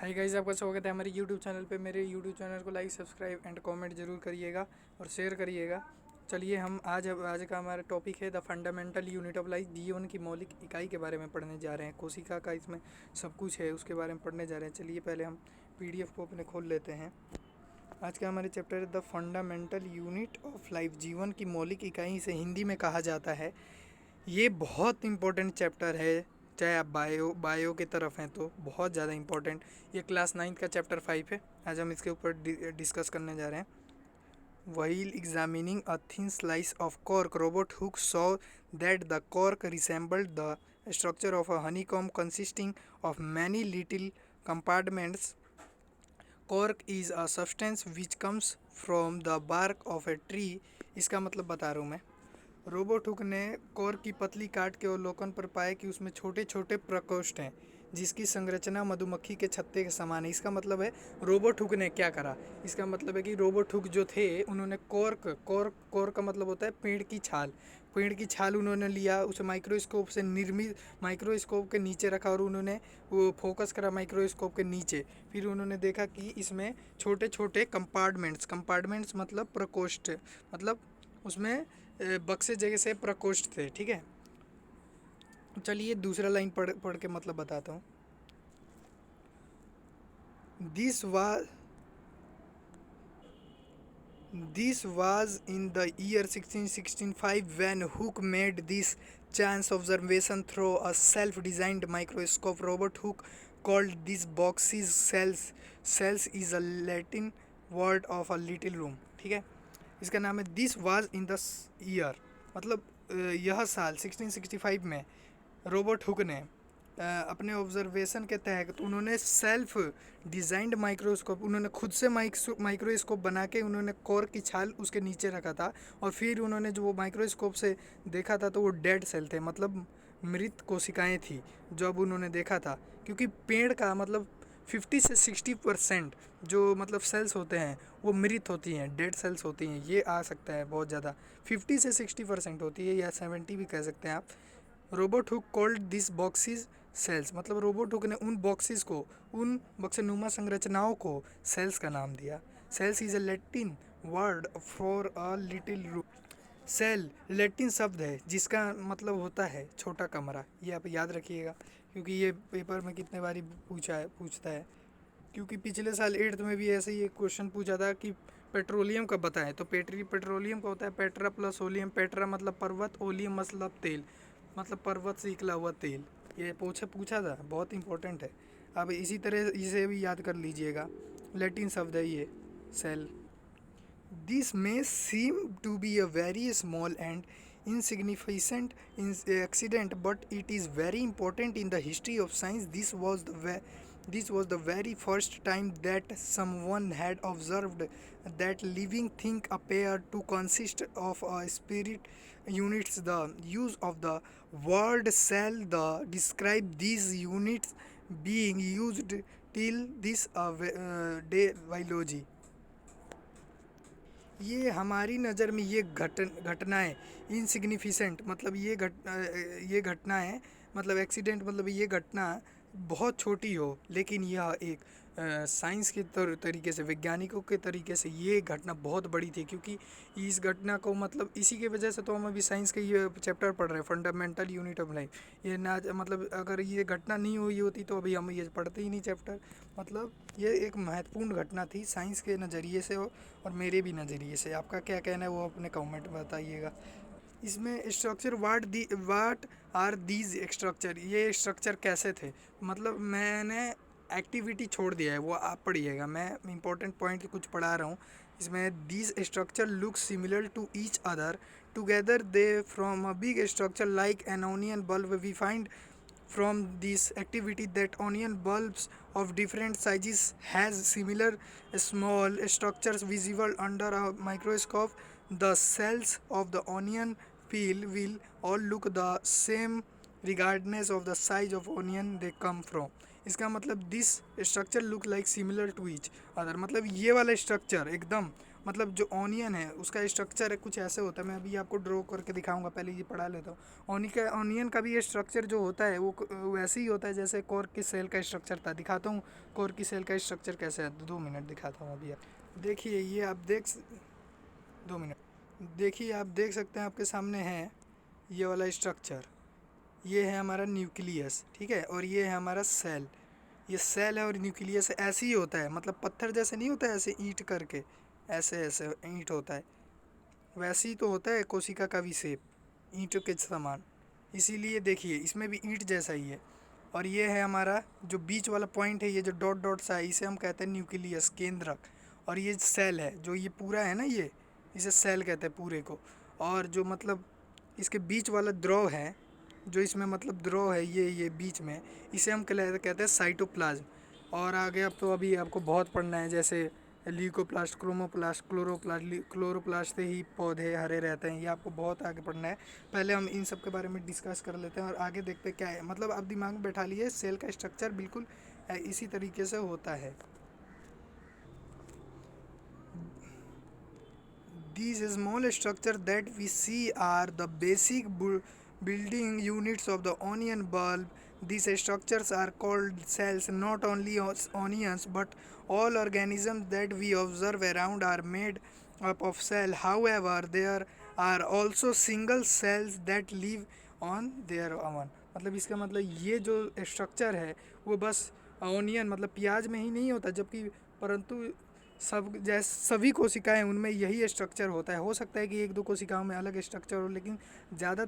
Hi guys, आपका स्वागत है हमारे यूट्यूब चैनल पे। मेरे यूट्यूब चैनल को लाइक, सब्सक्राइब एंड कमेंट जरूर करिएगा और शेयर करिएगा। चलिए हम आज का हमारा टॉपिक है the fundamental unit of life. जीवन की मौलिक इकाई के बारे में पढ़ने जा रहे हैं। कोशिका का इसमें सब कुछ है, उसके बारे में पढ़ने जा रहे हैं। चलिए पहले हम PDF को अपने खोल लेते हैं। आज का हमारे चैप्टर है the fundamental unit of life. जीवन की मौलिक इकाई से हिंदी में कहा जाता है। ये बहुत इंपॉर्टेंट चैप्टर है, चाहे आप बायो की तरफ हैं तो बहुत ज़्यादा इंपॉर्टेंट। ये क्लास 9 का चैप्टर 5 है। आज हम इसके ऊपर डिस्कस करने जा रहे हैं। While examining a thin slice of cork, Robert Hooke saw that the cork resembled the structure of a honeycomb consisting of many little compartments. Cork is a substance which comes from the bark of a tree. इसका मतलब बता रहा हूँ मैं। Robot Hooke ने cork की पतली काट के अवलोकन पर पाया कि उसमें छोटे छोटे प्रकोष्ठ हैं जिसकी संरचना मधुमक्खी के छत्ते के समान है। इसका मतलब है रोबोट हुक ने क्या करा। इसका मतलब है कि रोबोट हुक जो थे उन्होंने कॉर्क का मतलब होता है पेड़ की छाल। पेड़ की छाल उन्होंने लिया, उसे माइक्रोस्कोप से निर्मित माइक्रोस्कोप के नीचे रखा और उन्होंने वो फोकस करा माइक्रोस्कोप के नीचे। फिर उन्होंने देखा कि इसमें छोटे छोटे कंपार्टमेंट्स मतलब प्रकोष्ठ, मतलब उसमें बक्से जगह से प्रकोष्ठ थे। ठीक है, चलिए दूसरा लाइन पढ़ के मतलब बताता हूँ। This was in the year 1665 when Hooke made this chance observation through a self-designed microscope. Robert Hooke called these boxes cells. Cells is a Latin word of a little room. ठीक है, इसका नाम है this was in the year, मतलब यह साल 1665 में Robert Hooke ने अपने ऑब्जर्वेशन के तहत उन्होंने सेल्फ डिज़ाइंड माइक्रोस्कोप, उन्होंने खुद से माइक्रोस्कोप बना के उन्होंने कॉर्क की छाल उसके नीचे रखा था और फिर उन्होंने जो वो माइक्रोस्कोप से देखा था तो वो डेड सेल थे, मतलब मृत कोशिकाएं थी जो अब उन्होंने देखा था। क्योंकि पेड़ का मतलब 50 से 60% जो मतलब सेल्स होते हैं वो मृत होती हैं, डेड सेल्स होती हैं। ये आ सकता है बहुत ज़्यादा, 50 से 60% होती है या 70 भी कह सकते हैं आप। Robert Hooke called this boxes cells, मतलब रोबोट हुक ने उन बॉक्सेस को, उन बक्सनुमा संरचनाओं को सेल्स का नाम दिया। Cells is a Latin word for a little room. Cell Latin शब्द है जिसका मतलब होता है छोटा कमरा। ये आप याद रखिएगा क्योंकि ये पेपर में कितने बारी पूछता है। क्योंकि पिछले साल 8th में भी ऐसे ही एक क्वेश्चन पूछा था कि पेट्रोलियम का बताएं, तो पेट्रोलियम का होता है पेट्रा प्लस ओलियम। पेट्रा मतलब पर्वत, ओलियम मतलब तेल, मतलब पर्वत से निकला हुआ तेल। ये पूछा था, बहुत इंपॉर्टेंट है। अब इसी तरह इसे भी याद कर लीजिएगा, लैटिन शब्द है ये cell. This may seem to be a very small and insignificant accident, but it is very important in the history of science. This was the very first time that someone had observed that living thing appeared to consist of a spirit units. The use of the word cell describe these units being used till this day biology. ये हमारी नज़र में ये घटनाएँ insignificant, मतलब ये घटनाएँ, मतलब एक्सीडेंट, मतलब ये घटना बहुत छोटी हो, लेकिन यह एक साइंस के तरीके से, वैज्ञानिकों के तरीके से ये घटना बहुत बड़ी थी। क्योंकि इस घटना को, मतलब इसी की वजह से तो हम अभी साइंस के ये चैप्टर पढ़ रहे हैं, फंडामेंटल यूनिट ऑफ लाइफ। ये ना, मतलब अगर ये घटना नहीं हुई होती तो अभी हम ये पढ़ते ही नहीं चैप्टर। मतलब ये एक महत्वपूर्ण घटना थी साइंस के नज़रिए से और मेरे भी नज़रिए से। आपका क्या कहना है वो अपने कमेंट में बताइएगा। इसमें structure what are these structure, ये स्ट्रक्चर कैसे थे, मतलब मैंने एक्टिविटी छोड़ दिया है, वो आप पढ़िएगा, मैं इंपॉर्टेंट पॉइंट कुछ पढ़ा रहा हूँ। इसमें these structure look similar to each other together they from a big structure like an onion bulb. We find from this activity that onion bulbs of different sizes has similar small structures visible under a microscope. The cells of the onion peel will all look the same regardless of the size of onion they come from. इसका मतलब this structure look like similar to each other, मतलब ये वाला structure एकदम मतलब जो onion है उसका स्ट्रक्चर है कुछ ऐसे होता है। मैं अभी आपको ड्रॉ करके दिखाऊंगा, पहले ये पढ़ा लेता हूँ। ऑनियन का भी ये स्ट्रक्चर जो होता है वो वैसे ही होता है जैसे कॉर्क की सेल का स्ट्रक्चर था। दिखाता हूँ कॉर्क की सेल का स्ट्रक्चर कैसे है, 2 मिनट दिखाता हूँ अभी। देखिए ये आप 2 मिनट देखिए, आप देख सकते हैं आपके सामने है ये वाला स्ट्रक्चर। ये है हमारा न्यूक्लियस, ठीक है, और ये है हमारा सेल। ये सेल है और न्यूक्लियस ऐसे ही होता है, मतलब पत्थर जैसे नहीं होता है ऐसे ईंट करके, ऐसे ऐसे ईंट होता है, वैसे ही तो होता है कोशिका का भी शेप ईंटों के समान। इसीलिए देखिए इसमें भी ईंट जैसा ही है। और ये है हमारा जो बीच वाला पॉइंट है, ये जो डॉट डॉट सा है, इसे हम कहते हैं न्यूक्लियस, केंद्रक। और ये सेल है, जो ये पूरा है ना, ये इसे सेल कहते हैं पूरे को। और जो मतलब इसके बीच वाला द्रव है, जो इसमें मतलब द्रव है, ये बीच में, इसे हम कहते हैं साइटोप्लाज्म। और आगे अब तो अभी आपको बहुत पढ़ना है, जैसे ल्यूकोप्लास्ट, क्रोमोप्लास्ट, क्लोरोप्लास्ट से ही पौधे हरे रहते हैं, ये आपको बहुत आगे पढ़ना है। पहले हम इन सब के बारे में डिस्कस कर लेते हैं और आगे देखते हैं क्या है। मतलब आप दिमाग में बैठा लिए सेल का स्ट्रक्चर बिल्कुल इसी तरीके से होता है। These small structures that we see are the basic building units of the onion bulb. These structures are called cells. Not only onions but all organisms that we observe around are made up of cell. However, there are also single cells that live on their own. मतलब इसका मतलब ये जो structure है वो बस onion मतलब प्याज में ही नहीं होता, जबकि परंतु सब जैसे सभी कोशिकाएं उनमें यही स्ट्रक्चर होता है। हो सकता है कि 1-2 कोशिकाओं में अलग स्ट्रक्चर हो, लेकिन ज़्यादातर